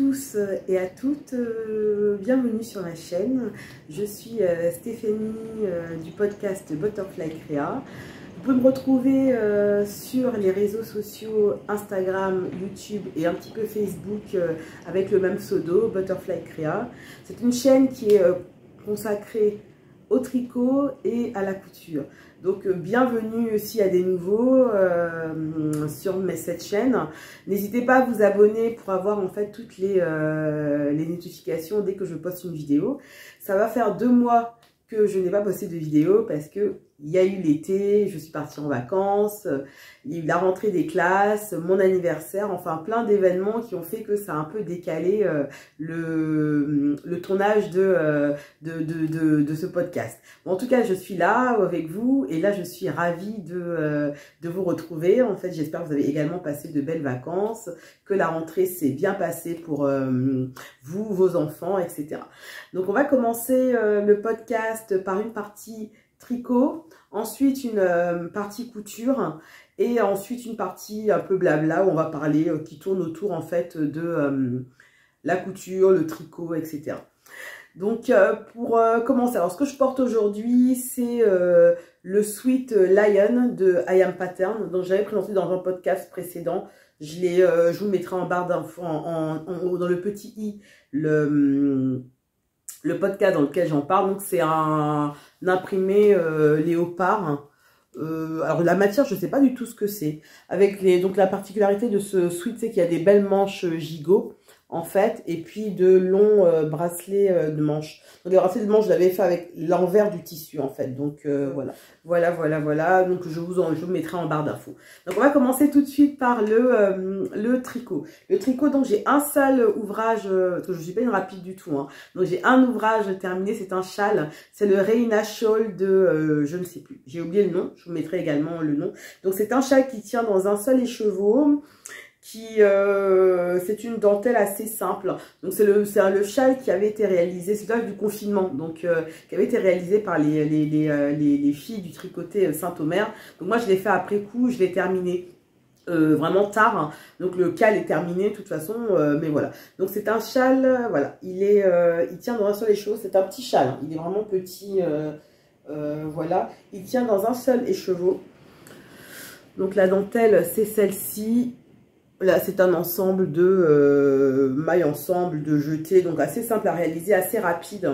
tous et à toutes, bienvenue sur ma chaîne. Je suis Stéphanie du podcast Butterfly Créa. Vous pouvez me retrouver sur les réseaux sociaux Instagram, YouTube et un petit peu Facebook avec le même pseudo, Butterfly Créa. C'est une chaîne qui est consacrée au tricot et à la couture. Donc bienvenue aussi à des nouveaux sur cette chaîne. N'hésitez pas à vous abonner pour avoir en fait toutes les notifications dès que je poste une vidéo. Ça va faire 2 mois que je n'ai pas posté de vidéo parce que il y a eu l'été, je suis partie en vacances, il y a eu la rentrée des classes, mon anniversaire, enfin plein d'événements qui ont fait que ça a un peu décalé le tournage de ce podcast. Bon, en tout cas, je suis là avec vous et là, je suis ravie de vous retrouver. En fait, j'espère que vous avez également passé de belles vacances, que la rentrée s'est bien passée pour vous, vos enfants, etc. Donc, on va commencer le podcast par une partie tricot, ensuite une partie couture et ensuite une partie un peu blabla où on va parler, qui tourne autour en fait de la couture, le tricot, etc. Donc pour commencer, alors ce que je porte aujourd'hui c'est le Sweet Lion de I Am Pattern, dont j'avais présenté dans un podcast précédent. Je vous le mettrai en barre d'infos, dans le petit i, le podcast dans lequel j'en parle. Donc c'est un imprimé léopard. Alors la matière, je ne sais pas du tout ce que c'est. Donc la particularité de ce sweat, c'est qu'il y a des belles manches gigot en fait, et puis de longs bracelets de manches. Donc les bracelets de manches, je l'avais fait avec l'envers du tissu en fait. Donc voilà. Donc je vous mettrai en barre d'infos. Donc on va commencer tout de suite par le tricot. Le tricot, donc j'ai un seul ouvrage, parce que je ne suis pas une rapide du tout, hein. Donc j'ai un ouvrage terminé, c'est un châle. C'est le Reina Shawl de, je ne sais plus, j'ai oublié le nom, je vous mettrai également le nom. Donc c'est un châle qui tient dans un seul écheveau. C'est une dentelle assez simple. Donc c'est le châle qui avait été réalisé, c'est l'âge du confinement, donc qui avait été réalisé par les filles du tricoté Saint-Omer. Donc moi je l'ai fait après coup, je l'ai terminé vraiment tard, hein. Donc le cal est terminé de toute façon, mais voilà. Donc c'est un châle, voilà, il tient dans un seul écheveau, c'est un petit châle, hein. Il est vraiment petit, voilà. Il tient dans un seul écheveau. Donc la dentelle c'est celle-ci. Là, c'est un ensemble de mailles ensemble, de jetés, donc assez simple à réaliser, assez rapide.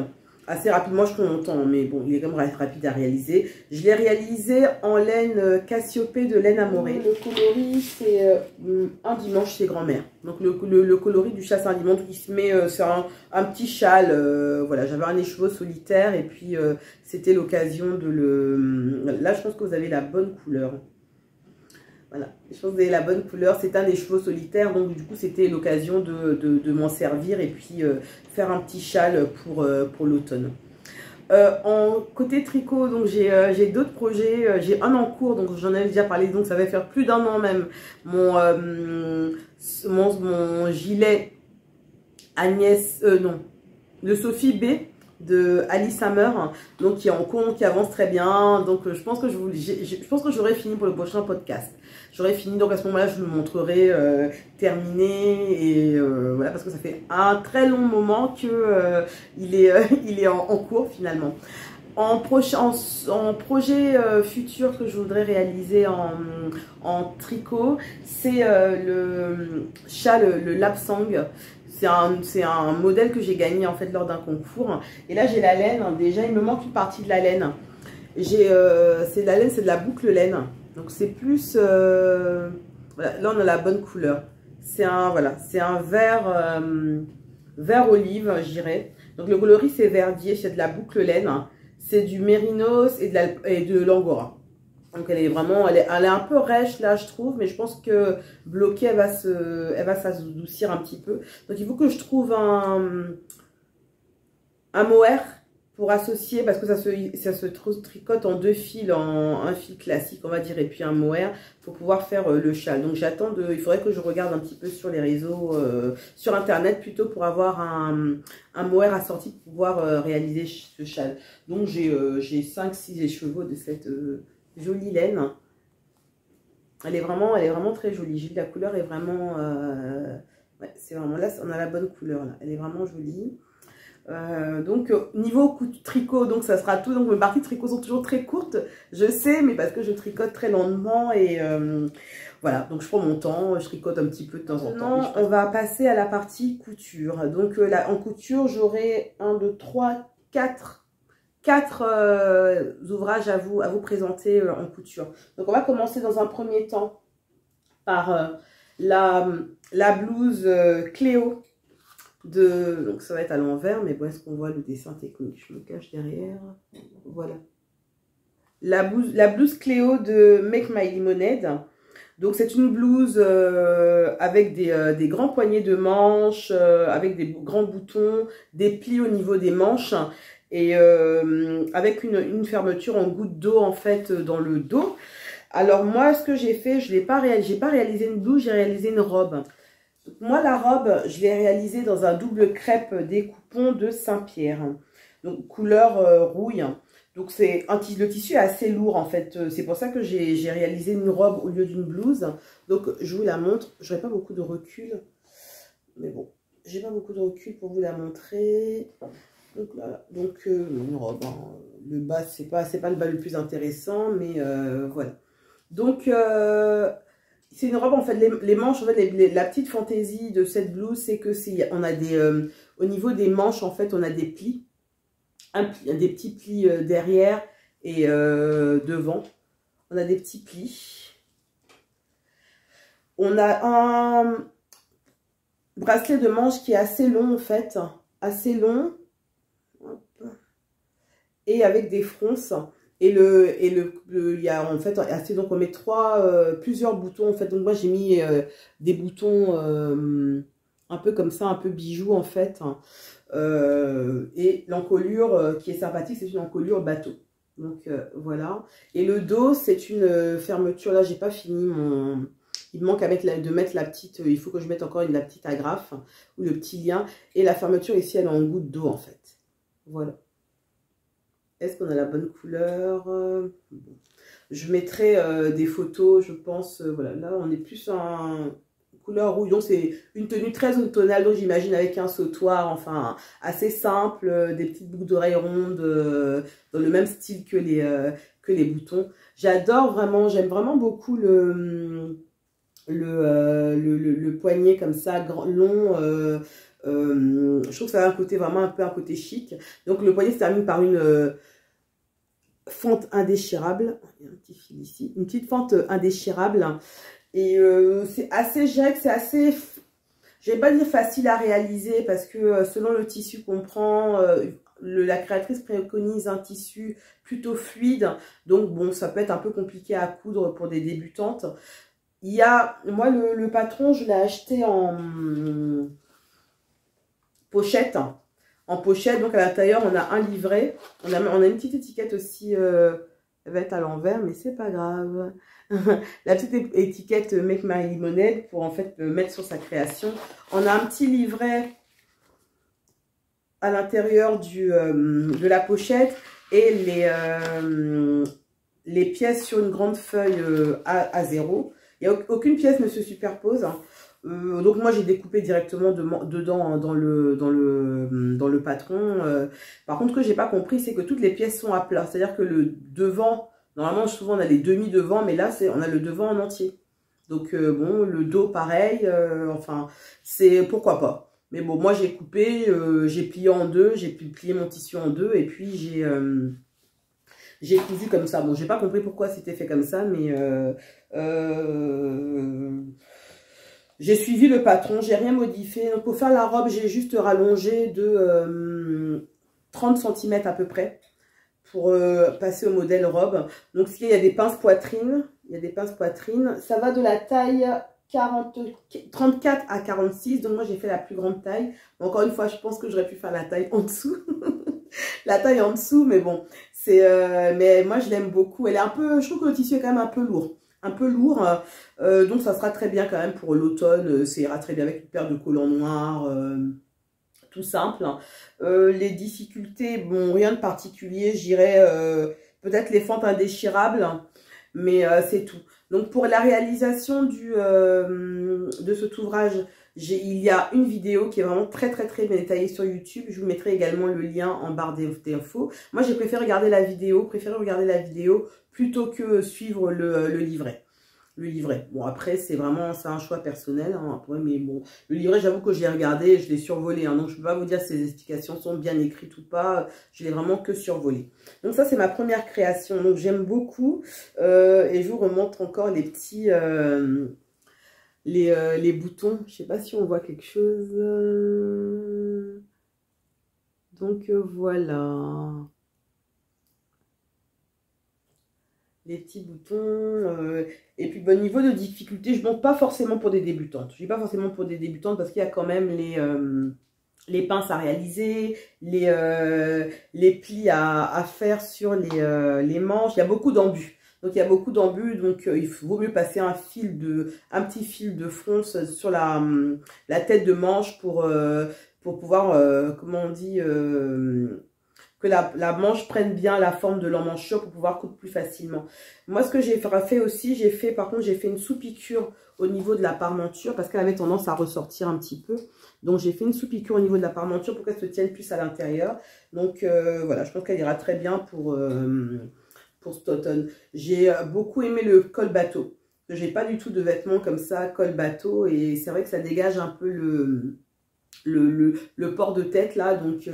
Assez rapide, moi je prends mon temps, mais bon, il est quand même rapide à réaliser. Je l'ai réalisé en laine Cassiopée de laine Amoré. Le coloris, c'est un dimanche chez grand-mère. Donc le coloris du châle, c'est un dimanche qui se met sur un petit châle. Voilà, j'avais un écheveau solitaire et puis c'était l'occasion de le... Là, je pense que vous avez la bonne couleur. Voilà, je pense que vous avez la bonne couleur. C'est un écheveau solitaire, donc du coup c'était l'occasion de m'en servir et puis faire un petit châle pour l'automne. En côté tricot, donc j'ai d'autres projets. J'ai un en cours, donc j'en avais déjà parlé, donc ça va faire plus d'1 an même. Mon gilet Agnès, non, le Sophie B de Alice Hammer, donc qui est en cours, qui avance très bien. Donc je pense que je pense que j'aurai fini pour le prochain podcast. J'aurai fini, donc à ce moment-là, je vous le montrerai terminé et voilà, parce que ça fait un très long moment que il est en cours finalement. En projet futur que je voudrais réaliser en tricot, c'est le châle, le Lapsang. C'est un modèle que j'ai gagné en fait lors d'un concours. Et là j'ai la laine, déjà il me manque une partie de la laine. C'est de la laine, c'est de la boucle laine. Donc c'est plus... voilà, là on a la bonne couleur. C'est un vert olive, je dirais. Donc le coloris c'est verdier, c'est de la boucle laine. C'est du mérinos et de l'angora. Donc elle est vraiment, elle est un peu rêche là je trouve, mais je pense que bloquée elle va s'adoucir un petit peu. Donc il faut que je trouve un mohair pour associer, parce que ça se tricote en 2 fils, un fil classique on va dire, et puis un mohair pour pouvoir faire le châle. Donc j'attends il faudrait que je regarde un petit peu sur les réseaux, sur internet plutôt, pour avoir un mohair assorti pour pouvoir réaliser ce châle. Donc j'ai 5-6 écheveaux de cette jolie laine. Elle est vraiment très jolie. La couleur est vraiment Ouais, c'est vraiment là, on a la bonne couleur là. Elle est vraiment jolie. Donc niveau tricot, donc ça sera tout. Donc mes parties de tricot sont toujours très courtes, je sais, mais parce que je tricote très lentement et voilà. Donc je prends mon temps, je tricote un petit peu de temps en temps. Maintenant, on va passer à la partie couture. Donc là, en couture, j'aurai 1, 2, 3, 4 ouvrages à vous présenter en couture. Donc on va commencer dans un premier temps par la blouse Cléo. Donc ça va être à l'envers, mais bon, est-ce qu'on voit le dessin technique? Je me cache derrière. Voilà. La blouse Cléo de Make My Lemonade. Donc c'est une blouse avec des grands poignets de manches, avec des grands boutons, des plis au niveau des manches et avec une fermeture en goutte d'eau en fait dans le dos. Alors moi, ce que j'ai fait, j'ai pas réalisé une blouse, j'ai réalisé une robe. Donc, moi, la robe, je l'ai réalisée dans un double crêpe découpon de Saint-Pierre. Donc, couleur rouille. Donc, le tissu est assez lourd, en fait. C'est pour ça que j'ai réalisé une robe au lieu d'une blouse. Donc, je vous la montre. Je n'aurai pas beaucoup de recul. Mais bon, j'ai pas beaucoup de recul pour vous la montrer. Donc, voilà. Donc, une robe. Hein. Le bas, c'est pas le bas le plus intéressant, mais voilà. Donc, c'est une robe, en fait, les manches, en fait, la petite fantaisie de cette blouse, c'est que on a au niveau des manches, en fait, on a des plis, des petits plis derrière et devant. On a des petits plis. On a un bracelet de manche qui est assez long, en fait, assez long. Hop. Et avec des fronces. Et il y a en fait donc on met plusieurs boutons en fait. Donc moi j'ai mis des boutons un peu comme ça, un peu bijoux en fait. Et l'encolure qui est sympathique, c'est une encolure bateau. Donc voilà. Et le dos, c'est une fermeture. Là j'ai pas fini il me manque de mettre la petite. Il faut que je mette encore la petite agrafe ou le petit lien. Et la fermeture ici, elle est en goutte d'eau en fait. Voilà. Est-ce qu'on a la bonne couleur? Je mettrai des photos, je pense. Voilà, là, on est plus en couleur rouillon. C'est une tenue très automnale, donc j'imagine avec un sautoir, enfin, assez simple, des petites boucles d'oreilles rondes, dans le même style que les boutons. J'adore vraiment, j'aime vraiment beaucoup le poignet comme ça, long. Je trouve que ça a un côté vraiment un côté chic. Donc le poignet se termine par une fente indéchirable. Il y a un petit fil ici. Une petite fente indéchirable. Et c'est assez, je dirais que c'est assez, je vais pas dire facile à réaliser parce que selon le tissu qu'on prend, la créatrice préconise un tissu plutôt fluide. Donc bon, ça peut être un peu compliqué à coudre pour des débutantes. Il y a, moi le patron, je l'ai acheté en pochette. En pochette, donc à l'intérieur, on a un livret. On a une petite étiquette aussi, elle va être à l'envers, mais c'est pas grave. La petite étiquette Make My Lemonade pour en fait mettre sur sa création. On a un petit livret à l'intérieur de la pochette et les pièces sur une grande feuille A0. Il n'y a aucune pièce ne se superpose. Donc moi j'ai découpé directement dedans hein, dans le patron. Par contre, ce que j'ai pas compris, c'est que toutes les pièces sont à plat. C'est-à-dire que le devant, normalement souvent on a les demi-devants, mais là on a le devant en entier. Donc bon, le dos pareil, enfin c'est pourquoi pas. Mais bon, moi j'ai coupé, j'ai plié en deux, j'ai plié mon tissu en deux et puis j'ai cousu comme ça. Bon, j'ai pas compris pourquoi c'était fait comme ça, mais j'ai suivi le patron, j'ai rien modifié. Donc pour faire la robe, j'ai juste rallongé de 30 cm à peu près pour passer au modèle robe. Donc il y a des pinces poitrine, ça va de la taille 34 à 46, donc moi j'ai fait la plus grande taille. Encore une fois, je pense que j'aurais pu faire la taille en dessous. La taille en dessous, mais bon, mais moi je l'aime beaucoup. Elle est un peu, je trouve que le tissu est quand même un peu lourd. Donc ça sera très bien quand même pour l'automne, ça ira très bien avec une paire de collants noirs, tout simple. Les difficultés, bon, rien de particulier, j'irais peut-être les fentes indéchirables, mais c'est tout. Donc pour la réalisation de cet ouvrage, il y a une vidéo qui est vraiment très bien détaillée sur YouTube. Je vous mettrai également le lien en barre d'infos. Moi j'ai préféré regarder la vidéo, plutôt que suivre le livret. Bon, après, c'est un choix personnel. Hein, après, mais bon, le livret, j'avoue que je l'ai regardé, je l'ai survolé. Hein, donc, je ne peux pas vous dire si les explications sont bien écrites ou pas. Je l'ai vraiment que survolé. Donc, ça, c'est ma première création. Donc, j'aime beaucoup. Et je vous remontre encore les petits... les boutons. Je ne sais pas si on voit quelque chose. Donc, voilà. Les petits boutons, et puis bon, niveau de difficulté, je monte pas forcément pour des débutantes. Je dis pas forcément pour des débutantes parce qu'il y a quand même les pinces à réaliser, les plis à faire sur les manches. Il y a beaucoup d'embus. Donc il y a beaucoup d'embus, donc il vaut mieux passer un petit fil de fronce sur la tête de manche pour pouvoir, comment on dit, que la manche prenne bien la forme de l'emmanchure pour pouvoir coudre plus facilement. Moi, ce que j'ai fait aussi, j'ai fait une sous-piqûre au niveau de la parmenture parce qu'elle avait tendance à ressortir un petit peu. Donc, j'ai fait une sous-piqûre au niveau de la parmenture pour qu'elle se tienne plus à l'intérieur. Donc, voilà, je pense qu'elle ira très bien pour cet automne. J'ai beaucoup aimé le col bateau. J'ai pas du tout de vêtements comme ça, col bateau. Et c'est vrai que ça dégage un peu le port de tête, là. Donc...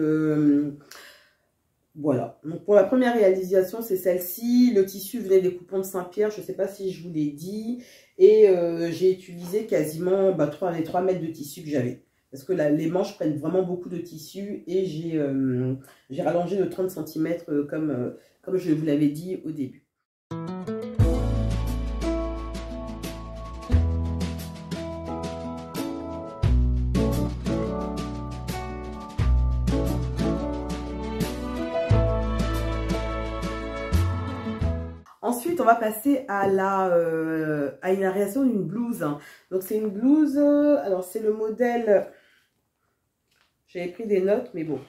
voilà, donc pour la première réalisation, c'est celle-ci. Le tissu venait des coupons de Saint-Pierre, je ne sais pas si je vous l'ai dit. Et j'ai utilisé quasiment les 3 mètres de tissu que j'avais. Parce que les manches prennent vraiment beaucoup de tissu. Et j'ai rallongé de 30 cm comme je vous l'avais dit au début. Ensuite, on va passer à une réalisation d'une blouse. Donc, c'est une blouse, alors c'est le modèle, j'avais pris des notes, mais bon.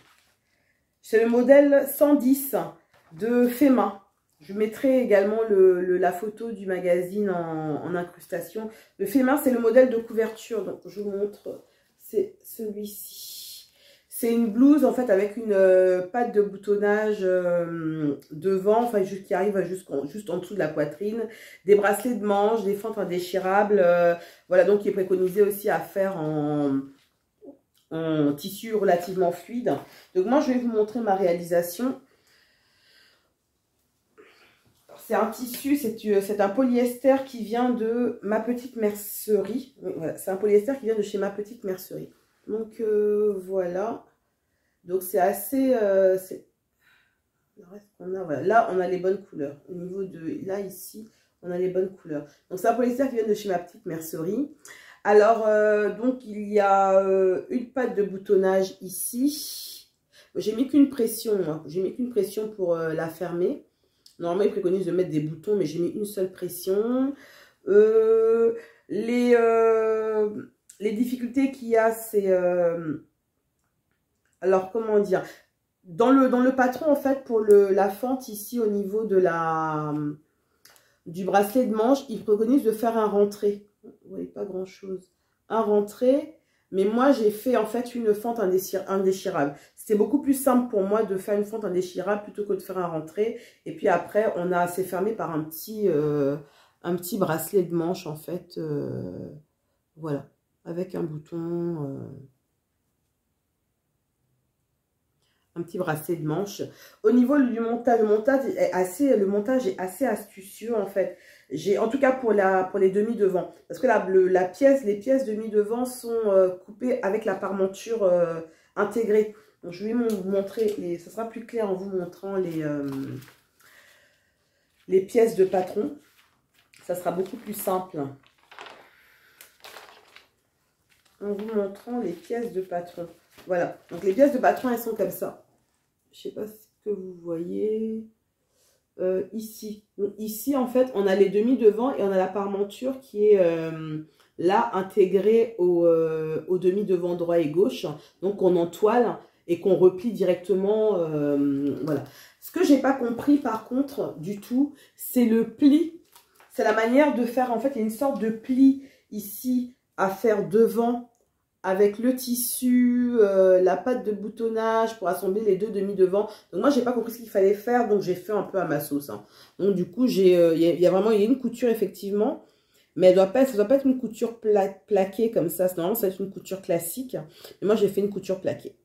C'est le modèle 110 de Fema. Je mettrai également la photo du magazine en incrustation. Le Fema, c'est le modèle de couverture. Donc, je vous montre, c'est celui-ci. C'est une blouse en fait avec une patte de boutonnage devant, enfin qui arrive juste en dessous de la poitrine, des bracelets de manches, des fentes indéchirables, voilà, donc qui est préconisé aussi à faire en tissu relativement fluide. Donc moi je vais vous montrer ma réalisation. C'est un tissu, c'est un polyester qui vient de Ma Petite Mercerie. Voilà, c'est un polyester qui vient de chez Ma Petite Mercerie. Donc voilà. Donc c'est assez... voilà. Là, on a les bonnes couleurs. Au niveau de... Là, ici, on a les bonnes couleurs. Donc c'est un polyester qui vient de chez Ma Petite Mercerie. Alors, donc il y a une patte de boutonnage ici. J'ai mis qu'une pression. Hein. J'ai mis qu'une pression pour la fermer. Normalement, ils préconisent de mettre des boutons, mais j'ai mis une seule pression. Les difficultés qu'il y a, c'est... alors, comment dire? Dans le patron, en fait, pour la fente ici, au niveau de du bracelet de manche, ils préconisent de faire un rentré. Vous voyez pas grand-chose. Un rentré. Mais moi, j'ai fait, en fait, une fente indéchirable. C'était beaucoup plus simple pour moi de faire une fente indéchirable plutôt que de faire un rentré. Et puis après, c'est fermé par un petit bracelet de manche, en fait. Voilà. Avec un bouton... un petit bracelet de manche. Au niveau du montage, le montage est assez astucieux en fait. En tout cas pour les demi devant, parce que les pièces demi devant sont coupées avec la parmenture intégrée. Donc je vais vous montrer, ça sera plus clair en vous montrant les pièces de patron. Ça sera beaucoup plus simple en vous montrant les pièces de patron. Voilà, donc les pièces de patron, elles sont comme ça. Je ne sais pas ce que vous voyez ici. Donc, ici, en fait, on a les demi devant et on a la parmenture qui est là intégrée au demi devant droit et gauche. Donc, on entoile et qu'on replie directement. Voilà. Ce que j'ai pas compris, par contre, du tout, c'est le pli c'est la manière de faire, en fait, il y a une sorte de pli ici à faire devant avec le tissu, la pâte de boutonnage pour assembler les deux demi devant. Donc moi, j'ai pas compris ce qu'il fallait faire, donc j'ai fait un peu à ma sauce. Hein. Donc du coup, il y a vraiment une couture effectivement, mais ça doit pas être une couture plaquée comme ça. Normalement, ça va être une couture classique. Mais moi, j'ai fait une couture plaquée.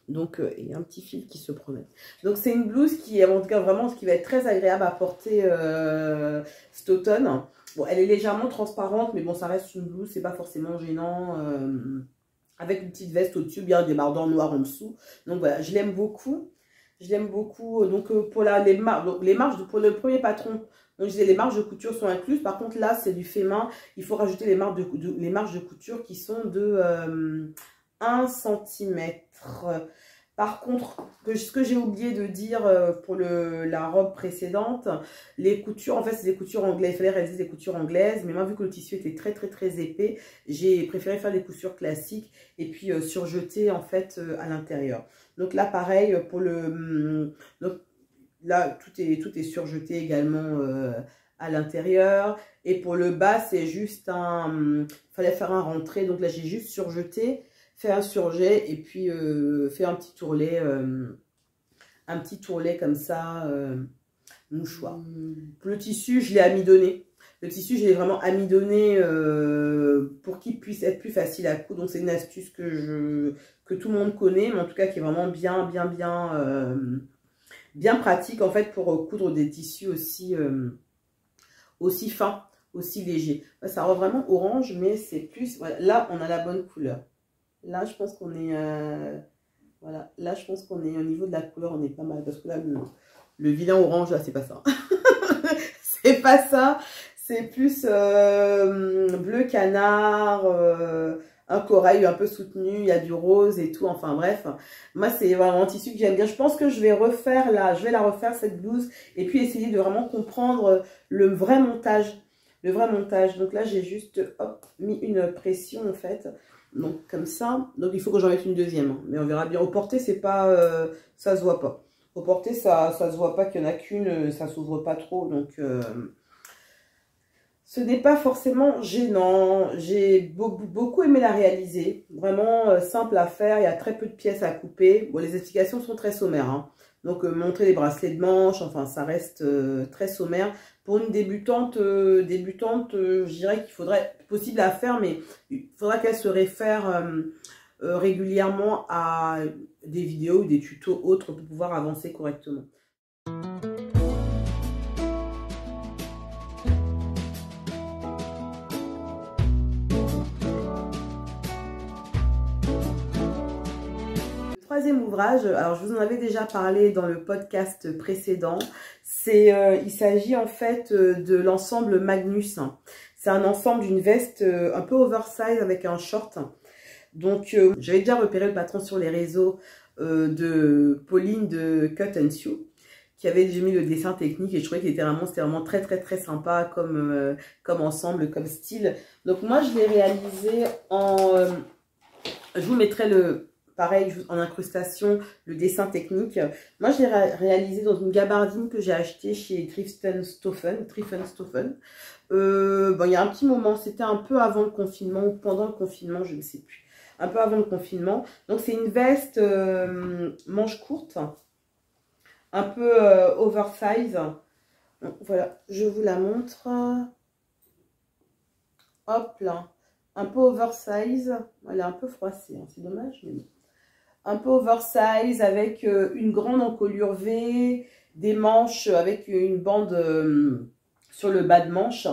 Donc, il y a un petit fil qui se promène. Donc, c'est une blouse qui est, en tout cas, vraiment, ce qui va être très agréable à porter cet automne. Bon, elle est légèrement transparente, mais bon, ça reste une blouse, c'est pas forcément gênant. Avec une petite veste au-dessus, bien des bardons noirs en dessous. Donc, voilà, je l'aime beaucoup. Je l'aime beaucoup. Donc, pour les marges, pour le premier patron, donc, je disais, les marges de couture sont incluses. Par contre, là, c'est du fait main. Il faut rajouter les marges de couture qui sont de 1 cm. Par contre, ce que j'ai oublié de dire pour la robe précédente, les coutures, en fait, c'est des coutures anglaises. Il fallait réaliser des coutures anglaises. Mais moi, vu que le tissu était très, très, très épais, j'ai préféré faire des coutures classiques et puis surjeter, en fait, à l'intérieur. Donc là, pareil, pour donc, là, tout est surjeté également à l'intérieur. Et pour le bas, c'est juste fallait faire un rentré. Donc là, j'ai juste surjeté, fait un surjet et puis fait un petit tourlet comme ça, mouchoir. Le tissu, je l'ai amidonné. Le tissu, je l'ai vraiment amidonné pour qu'il puisse être plus facile à coudre. Donc, c'est une astuce que tout le monde connaît, mais en tout cas qui est vraiment bien pratique en fait pour coudre des tissus aussi fins, aussi légers. Ça rend vraiment orange, mais c'est plus... Voilà, là, on a la bonne couleur. Là, je pense qu'on est... voilà, là, je pense qu'on est au niveau de la couleur, on est pas mal. Parce que là, le vilain orange, là, c'est pas ça. C'est pas ça. C'est plus bleu canard, un corail un peu soutenu, il y a du rose et tout. Enfin bref, moi, c'est vraiment un tissu que j'aime bien. Je pense que je vais la refaire cette blouse. Et puis essayer de vraiment comprendre le vrai montage. Le vrai montage. Donc là, j'ai juste mis une pression en fait. Donc comme ça, donc il faut que j'en mette une deuxième, hein. Mais on verra bien. Au porté, c'est pas, ça se voit pas. Au porté, ça se voit pas qu'il y en a qu'une, ça s'ouvre pas trop, donc ce n'est pas forcément gênant. J'ai beaucoup aimé la réaliser, vraiment simple à faire. Il y a très peu de pièces à couper. Bon, les explications sont très sommaires, hein. Donc montrer les bracelets de manche, enfin ça reste très sommaire. Pour une débutante, je dirais qu'il faudrait, possible à faire, mais il faudra qu'elle se réfère régulièrement à des vidéos ou des tutos autres pour pouvoir avancer correctement. Troisième ouvrage, alors je vous en avais déjà parlé dans le podcast précédent, il s'agit en fait de l'ensemble Magnus. C'est un ensemble d'une veste un peu oversize avec un short. Donc j'avais déjà repéré le patron sur les réseaux de Pauline de Cut and Sew, qui avait déjà mis le dessin technique et je trouvais qu'il était c'était vraiment très très très sympa comme ensemble, comme style. Donc moi je l'ai réalisé je vous mettrai pareil, en incrustation, le dessin technique. Moi, je l'ai réalisé dans une gabardine que j'ai achetée chez Triffenstoffen. Bon, il y a un petit moment, c'était un peu avant le confinement ou pendant le confinement, je ne sais plus. Un peu avant le confinement. Donc, c'est une veste manche courte, un peu oversize. Donc, voilà, je vous la montre. Hop là, un peu oversize. Elle est un peu froissée, hein, c'est dommage, mais non. Un peu oversize avec une grande encolure V, des manches avec une bande sur le bas de manche.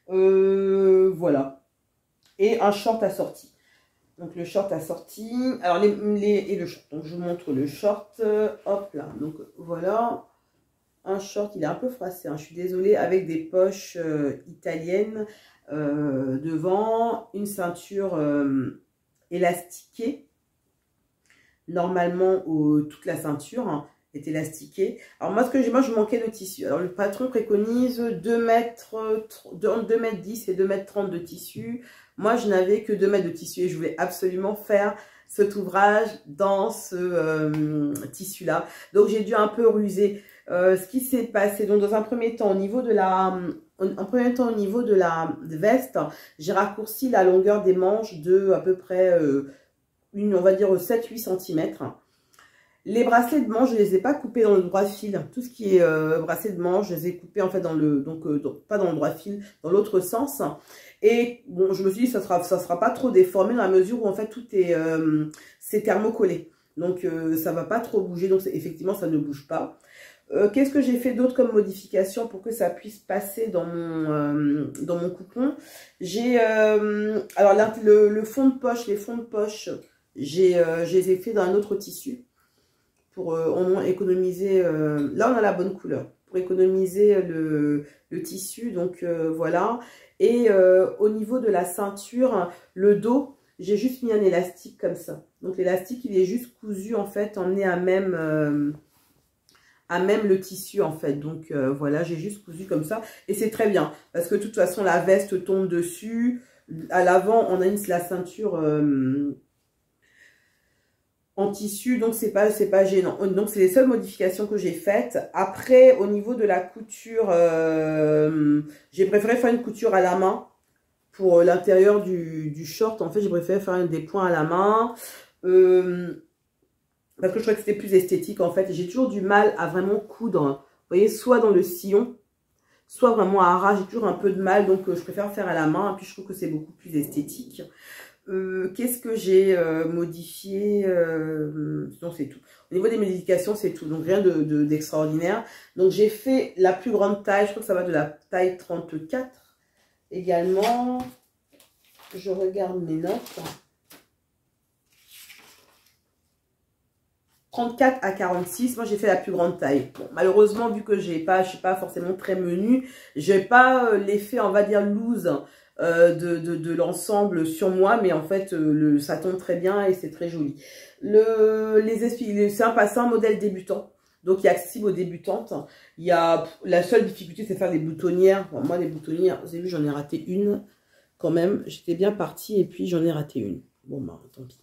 Voilà. Et un short assorti. Donc le short assorti. Alors et le short. Donc je vous montre le short. Hop là. Donc voilà. Un short, il est un peu froissé, hein, je suis désolée, avec des poches italiennes devant, une ceinture élastiquée. Normalement, toute la ceinture est élastiquée. Alors moi, je manquais de tissu. Alors le patron préconise 2 mètres 10 et 2 mètres 30 de tissu. Moi, je n'avais que 2 mètres de tissu et je voulais absolument faire cet ouvrage dans ce tissu-là. Donc j'ai dû un peu ruser. Ce qui s'est passé, donc dans un premier temps, au niveau de en premier temps, au niveau de la veste, j'ai raccourci la longueur des manches de à peu près, on va dire 7-8 cm. Les bracelets de manche, je ne les ai pas coupés dans le droit fil. Tout ce qui est bracelet de manche, je les ai coupés en fait dans le, pas dans le droit fil, dans l'autre sens. Et bon, je me suis dit, ça sera pas trop déformé dans la mesure où en fait tout est, c'est thermocollé. Donc ça va pas trop bouger, donc effectivement ça ne bouge pas. Qu'est-ce que j'ai fait d'autre comme modification pour que ça puisse passer dans mon coupon? J'ai, alors là, le fond de poche, les fonds de poche, je les ai fait dans un autre tissu pour au moins économiser, là on a la bonne couleur, pour économiser le tissu, donc voilà. Et au niveau de la ceinture, le dos, j'ai juste mis un élastique comme ça. Donc l'élastique, il est juste cousu en fait, emmené à même le tissu en fait. Donc voilà, j'ai juste cousu comme ça. Et c'est très bien, parce que de toute façon, la veste tombe dessus. À l'avant, on a la ceinture en tissu, donc c'est pas gênant. Donc c'est les seules modifications que j'ai faites. Après, au niveau de la couture, j'ai préféré faire une couture à la main. Pour l'intérieur du short, en fait, j'ai préféré faire des points à la main. Parce que je trouvais que c'était plus esthétique, en fait. Et j'ai toujours du mal à vraiment coudre. Vous voyez, soit dans le sillon, soit vraiment à ras. J'ai toujours un peu de mal, donc je préfère faire à la main. Et puis, je trouve que c'est beaucoup plus esthétique. Qu'est-ce que j'ai modifié? Non, c'est tout. Au niveau des modifications, c'est tout. Donc, rien d'extraordinaire. Donc, j'ai fait la plus grande taille. Je crois que ça va de la taille 34. Également, je regarde mes notes. 34 à 46, moi j'ai fait la plus grande taille. Bon, malheureusement, vu que je suis pas forcément très menu, j'ai pas l'effet, on va dire, loose de l'ensemble sur moi, mais en fait, ça tombe très bien et c'est très joli. C'est un modèle débutant. Donc, il est accessible aux débutantes. La seule difficulté, c'est de faire des boutonnières. Bon, moi, les boutonnières, vous avez vu, j'en ai raté une quand même. J'étais bien partie et puis j'en ai raté une. Bon, bah, tant pis.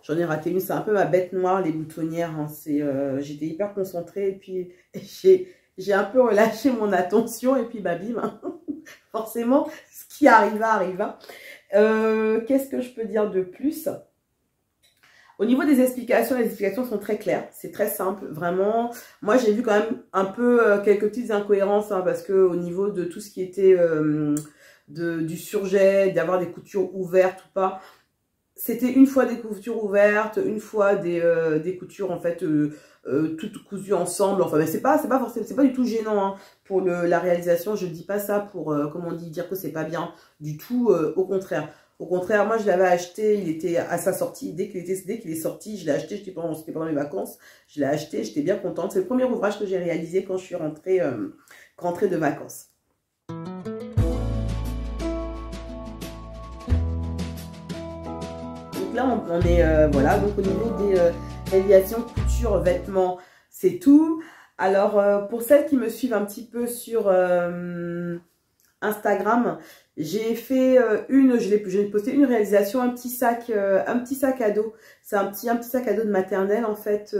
J'en ai raté une. C'est un peu ma bête noire, les boutonnières. Hein. J'étais hyper concentrée et puis j'ai un peu relâché mon attention et puis, bah, bim. Hein. Forcément, ce qui arriva. Qu'est-ce que je peux dire de plus ? Au niveau des explications, les explications sont très claires. C'est très simple, vraiment. Moi, j'ai vu quand même un peu quelques petites incohérences, hein, parce que au niveau de tout ce qui était du surjet, d'avoir des coutures ouvertes ou pas, c'était une fois des coutures ouvertes, une fois des coutures en fait toutes cousues ensemble. Enfin, mais c'est pas forcément, c'est pas du tout gênant hein, pour la réalisation. Je dis pas ça pour comment on dit, dire que c'est pas bien du tout. Au contraire. Au contraire, moi je l'avais acheté, il était à sa sortie, dès qu'il est sorti, je l'ai acheté, c'était pendant mes vacances, je l'ai acheté, j'étais bien contente. C'est le premier ouvrage que j'ai réalisé quand je suis rentrée de vacances. Donc là on est, voilà, donc au niveau des réalisations couture, vêtements, c'est tout. Alors pour celles qui me suivent un petit peu sur Instagram, j'ai fait j'ai posté une réalisation, un petit sac à dos. C'est un petit sac à dos de maternelle en fait.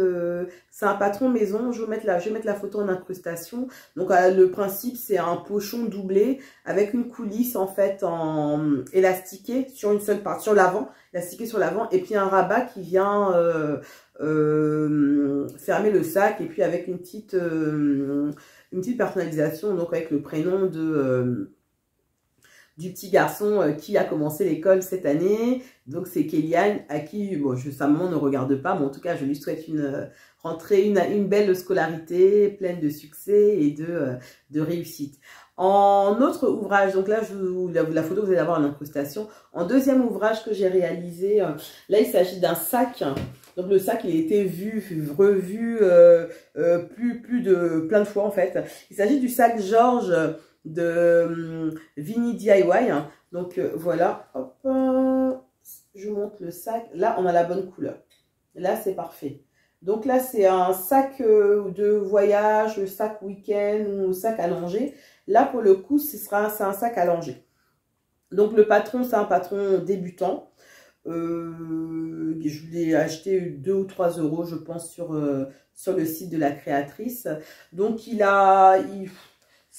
C'est un patron maison. Je vais mettre la photo en incrustation. Donc le principe c'est un pochon doublé avec une coulisse en fait en élastiqué sur une seule partie, sur l'avant, élastiqué sur l'avant, et puis un rabat qui vient fermer le sac, et puis avec une petite personnalisation, donc avec le prénom du petit garçon qui a commencé l'école cette année. Donc c'est Kéliane, à qui bon, sa maman ne regarde pas, mais en tout cas je lui souhaite une rentrée, une belle scolarité, pleine de succès et de réussite. En autre ouvrage, donc là la photo vous allez avoir en incrustation. En deuxième ouvrage que j'ai réalisé, là il s'agit d'un sac. Donc le sac il a été revu plein de fois en fait. Il s'agit du sac Georges de Vinny DIY. Donc voilà, hop, je vous montre le sac. Là on a la bonne couleur. Là c'est parfait. Donc là c'est un sac de voyage, sac week-end ou sac allongé. Là pour le coup c'est un sac allongé. Donc le patron c'est un patron débutant. Je l'ai acheté 2 ou 3 euros je pense sur le site de la créatrice. Donc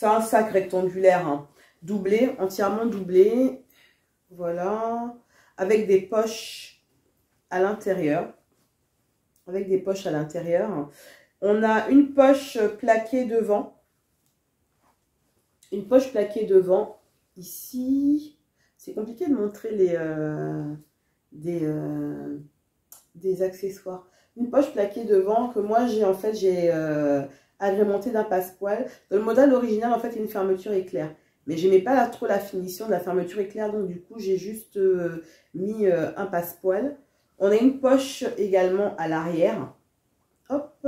C'est un sac rectangulaire, hein, doublé, entièrement doublé. Voilà. Avec des poches à l'intérieur. Avec des poches à l'intérieur. On a une poche plaquée devant. Une poche plaquée devant. Ici, c'est compliqué de montrer des accessoires. Une poche plaquée devant que moi j'ai agrémenté d'un passepoil. Dans le modèle original, en fait, il y a une fermeture éclair. Mais j'aimais pas trop la finition de la fermeture éclair, donc du coup, j'ai juste mis un passepoil. On a une poche également à l'arrière. Hop,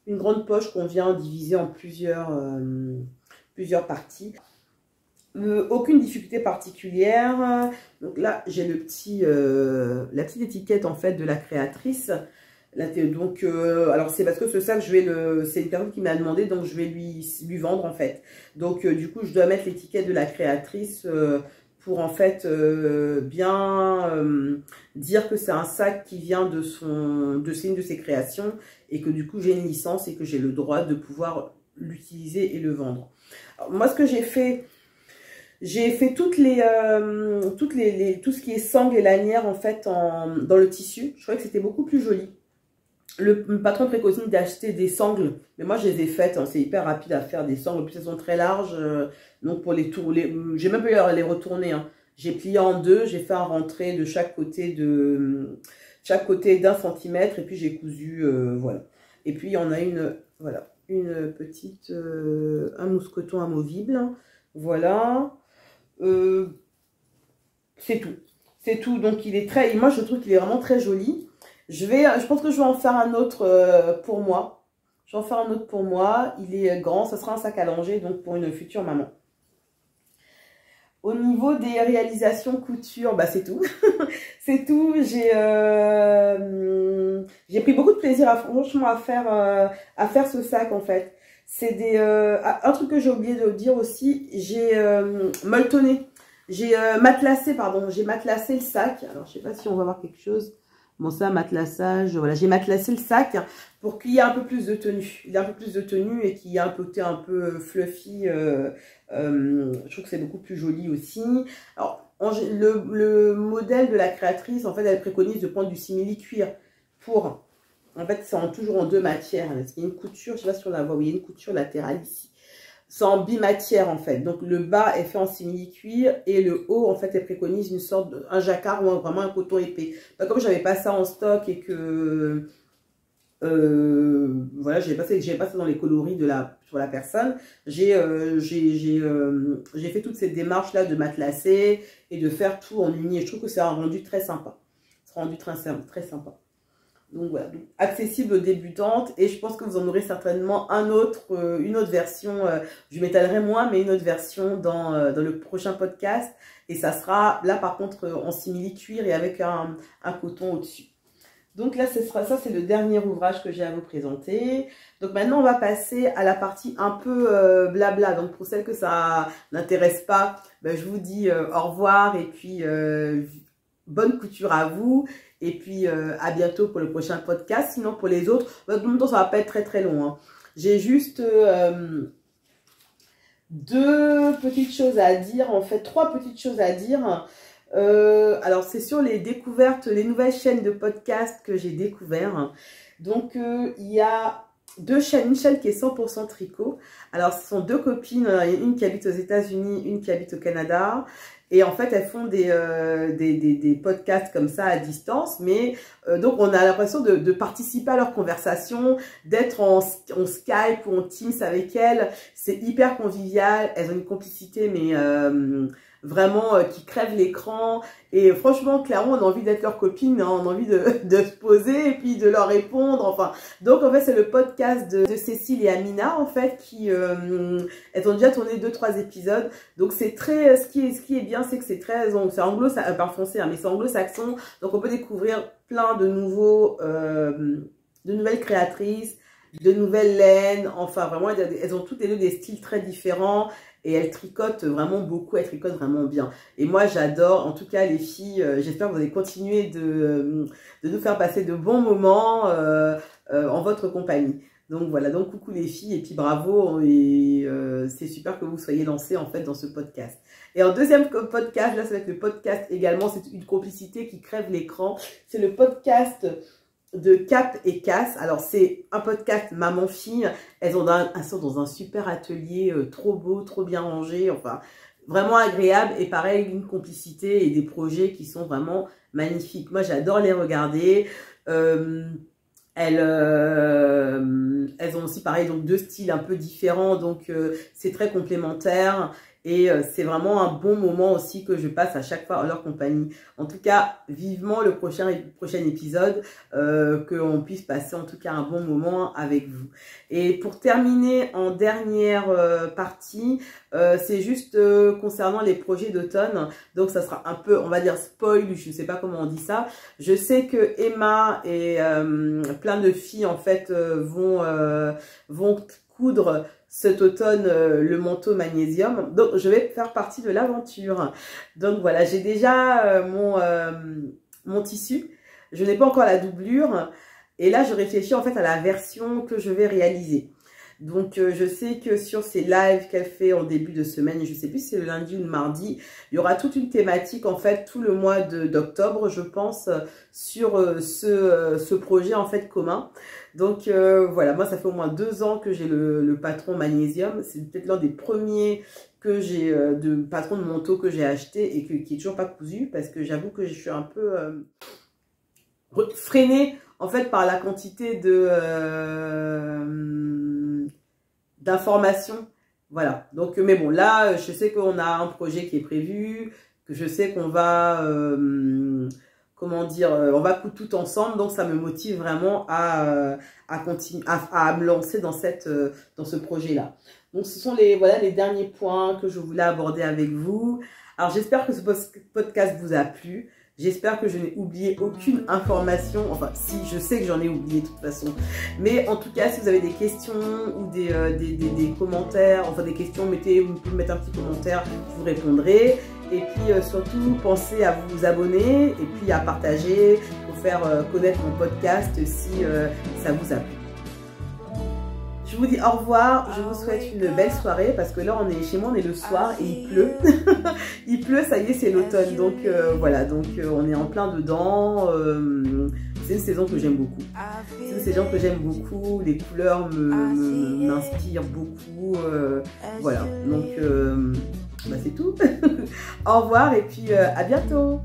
une grande poche qu'on vient diviser en plusieurs parties. Aucune difficulté particulière. Donc là, j'ai la petite étiquette en fait de la créatrice. Là, donc, alors c'est parce que ce sac, c'est une personne qui m'a demandé, donc je vais lui vendre en fait. Donc du coup, je dois mettre l'étiquette de la créatrice pour en fait bien dire que c'est un sac qui vient de une de ses créations et que du coup j'ai une licence et que j'ai le droit de pouvoir l'utiliser et le vendre. Alors, moi, ce que j'ai fait tout ce qui est sangle et lanière en fait dans le tissu. Je trouvais que c'était beaucoup plus joli. Le patron préconise d'acheter des sangles, mais moi je les ai faites, hein, c'est hyper rapide à faire des sangles, puis elles sont très larges, donc pour les tours, j'ai même pu les retourner, hein. J'ai plié en deux, j'ai fait un rentré de chaque côté d'1 centimètre, et puis j'ai cousu, voilà. Et puis on a une petite, un mousqueton amovible, voilà. C'est tout, donc moi je trouve qu'il est vraiment très joli. Je pense que je vais en faire un autre pour moi. Je vais en faire un autre pour moi. Il est grand, ça sera un sac à langer, donc pour une future maman. Au niveau des réalisations couture, bah c'est tout. C'est tout. J'ai pris beaucoup de plaisir franchement à faire ce sac en fait. C'est un truc que j'ai oublié de dire aussi, j'ai molletonné. J'ai matelassé le sac. Alors je sais pas si on va voir quelque chose. Bon, ça, matelassage, voilà, j'ai matelassé le sac pour qu'il y ait un peu plus de tenue. Il y a un peu plus de tenue et qu'il y ait un côté un peu fluffy. Je trouve que c'est beaucoup plus joli aussi. Alors, le modèle de la créatrice, en fait, elle préconise de prendre du simili-cuir pour... En fait, c'est toujours en deux matières. Il y a une couture, je ne sais pas si on la voit, oui, il y a une couture latérale ici. C'est en bimatière en fait, donc le bas est fait en simili-cuir et le haut en fait elle préconise une sorte un jacquard ou vraiment un coton épais. Donc, comme j'avais pas ça en stock et que voilà, j'avais pas ça dans les coloris sur la personne, j'ai fait toutes ces démarches là de matelasser et de faire tout en uni et je trouve que c'est un rendu très sympa. C'est un rendu très sympa. Donc voilà, donc, accessible aux débutantes et je pense que vous en aurez certainement une autre version, je m'étalerai moins, mais une autre version dans le prochain podcast et ça sera là par contre en simili-cuir et avec un coton au-dessus. Donc là, ça c'est le dernier ouvrage que j'ai à vous présenter. Donc maintenant, on va passer à la partie un peu blabla. Donc pour celles que ça n'intéresse pas, ben, je vous dis au revoir et puis bonne couture à vous. Et puis, à bientôt pour le prochain podcast. Sinon, pour les autres, de toute façon, ça va pas être très long. Hein. J'ai juste deux petites choses à dire. En fait, trois petites choses à dire. Alors, c'est sur les découvertes, les nouvelles chaînes de podcast que j'ai découvert. Donc, il y a deux chaînes. Une chaîne qui est 100% tricot. Alors, ce sont deux copines. Une qui habite aux États-Unis, une qui habite au Canada. Et en fait, elles font des podcasts comme ça à distance. Mais donc, on a l'impression de participer à leur conversation, d'être en Skype ou en Teams avec elles. C'est hyper convivial. Elles ont une complicité, mais vraiment qui crève l'écran. Et franchement, clairement, on a envie d'être leur copine. Hein, on a envie de se poser et puis de leur répondre. Enfin, donc, en fait, c'est le podcast de Cécile et Amina, en fait, qui... elles ont déjà tourné 2-3 épisodes. Donc, c'est très... Ce qui est bien, c'est que c'est très... C'est anglo-saxon, pas français, hein, mais c'est anglo-saxon. Donc, on peut découvrir plein de nouvelles créatrices, de nouvelles laines. Enfin, vraiment, elles ont toutes les deux des styles très différents. Et elles tricotent vraiment beaucoup, elles tricotent vraiment bien. Et moi, j'adore, en tout cas, les filles, j'espère que vous allez continuer de nous faire passer de bons moments en votre compagnie. Donc voilà, donc coucou les filles et puis bravo et c'est super que vous soyez lancées en fait dans ce podcast. Et en deuxième podcast, là ça va être le podcast également, c'est une complicité qui crève l'écran. C'est le podcast de Cap et Cass. Alors c'est un podcast maman-fille, elles sont dans un super atelier trop beau, trop bien rangé, enfin vraiment agréable et pareil une complicité et des projets qui sont vraiment magnifiques. Moi j'adore les regarder. Elles ont aussi pareil donc deux styles un peu différents, donc c'est très complémentaire et c'est vraiment un bon moment aussi que je passe à chaque fois en leur compagnie. En tout cas, vivement le prochain épisode, qu'on puisse passer en tout cas un bon moment avec vous. Et pour terminer en dernière partie, c'est juste concernant les projets d'automne, donc ça sera un peu, on va dire spoil, je ne sais pas comment on dit ça. Je sais que Emma et plein de filles en fait vont coudre cet automne le manteau magnésium, donc je vais faire partie de l'aventure. Donc voilà, j'ai déjà mon tissu, je n'ai pas encore la doublure et là je réfléchis en fait à la version que je vais réaliser. Donc je sais que sur ces lives qu'elle fait en début de semaine, je ne sais plus si c'est le lundi ou le mardi, il y aura toute une thématique en fait tout le mois d'octobre je pense sur ce projet en fait commun. Donc voilà, moi ça fait au moins 2 ans que j'ai le patron magnésium, c'est peut-être l'un des premiers que j'ai de patron de manteau que j'ai acheté et qui est toujours pas cousu parce que j'avoue que je suis un peu freinée en fait par la quantité d'informations, voilà. Donc mais bon là je sais qu'on a un projet qui est prévu, que je sais qu'on va comment dire, on va coudre tout ensemble, donc ça me motive vraiment à continuer à me lancer dans ce projet là. Donc ce sont les derniers points que je voulais aborder avec vous. Alors j'espère que ce podcast vous a plu. J'espère que je n'ai oublié aucune information. Enfin, si, je sais que j'en ai oublié de toute façon. Mais en tout cas, si vous avez des questions ou des commentaires, enfin des questions, vous pouvez me mettre un petit commentaire, je vous répondrai. Et puis surtout, pensez à vous abonner et puis à partager pour faire connaître mon podcast si ça vous a plu. Je vous dis au revoir, je vous souhaite une belle soirée parce que là chez moi on est le soir et il pleut. Il pleut, ça y est, c'est l'automne, donc voilà, donc on est en plein dedans. C'est une saison que j'aime beaucoup. C'est une saison que j'aime beaucoup, les couleurs m'inspirent beaucoup. Voilà, donc bah, c'est tout. Au revoir et puis à bientôt.